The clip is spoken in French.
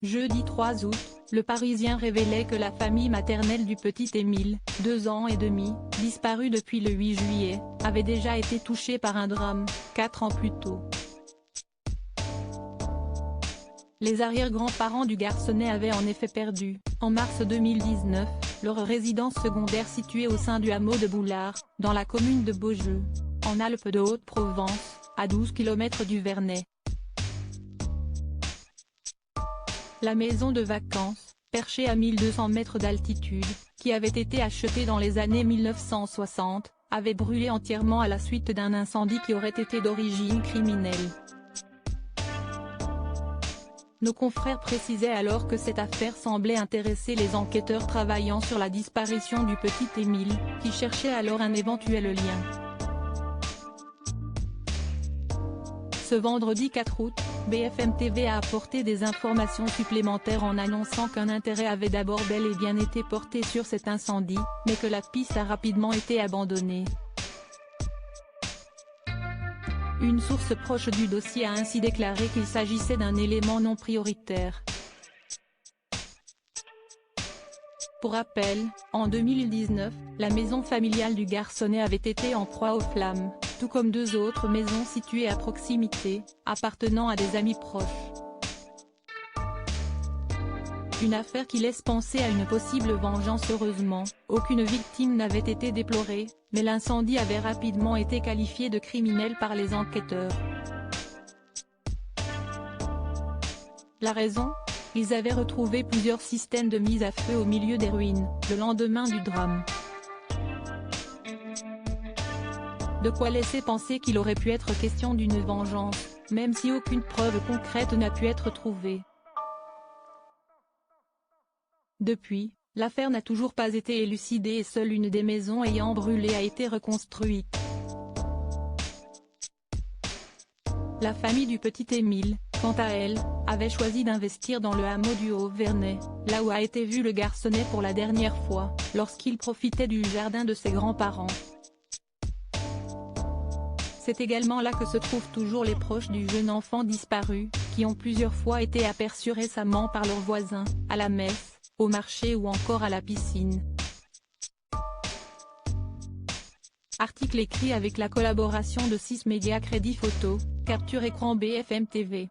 Jeudi 3 août, Le Parisien révélait que la famille maternelle du petit Émile, 2 ans et demi, disparu depuis le 8 juillet, avait déjà été touchée par un drame, 4 ans plus tôt. Les arrière-grands-parents du garçonnet avaient en effet perdu, en mars 2019, leur résidence secondaire située au sein du hameau de Boulard, dans la commune de Beaujeu, en Alpes de Haute-Provence, à 12 km du Vernet. La maison de vacances, perchée à 1200 mètres d'altitude, qui avait été achetée dans les années 1960, avait brûlé entièrement à la suite d'un incendie qui aurait été d'origine criminelle. Nos confrères précisaient alors que cette affaire semblait intéresser les enquêteurs travaillant sur la disparition du petit Émile, qui cherchaient alors un éventuel lien. Ce vendredi 4 août, BFM TV a apporté des informations supplémentaires en annonçant qu'un intérêt avait d'abord bel et bien été porté sur cet incendie, mais que la piste a rapidement été abandonnée. Une source proche du dossier a ainsi déclaré qu'il s'agissait d'un élément non prioritaire. Pour rappel, en 2019, la maison familiale du garçonnet avait été en proie aux flammes, tout comme 2 autres maisons situées à proximité, appartenant à des amis proches. Une affaire qui laisse penser à une possible vengeance. Heureusement, aucune victime n'avait été déplorée, mais l'incendie avait rapidement été qualifié de criminel par les enquêteurs. La raison ? Ils avaient retrouvé plusieurs systèmes de mise à feu au milieu des ruines, le lendemain du drame. De quoi laisser penser qu'il aurait pu être question d'une vengeance, même si aucune preuve concrète n'a pu être trouvée. Depuis, l'affaire n'a toujours pas été élucidée et seule une des maisons ayant brûlé a été reconstruite. La famille du petit Émile, quant à elle, avait choisi d'investir dans le hameau du Haut-Vernet, là où a été vu le garçonnet pour la dernière fois, lorsqu'il profitait du jardin de ses grands-parents. C'est également là que se trouvent toujours les proches du jeune enfant disparu, qui ont plusieurs fois été aperçus récemment par leurs voisins, à la messe, au marché ou encore à la piscine. Article écrit avec la collaboration de 6 médias Crédit Photo, capture écran BFM TV.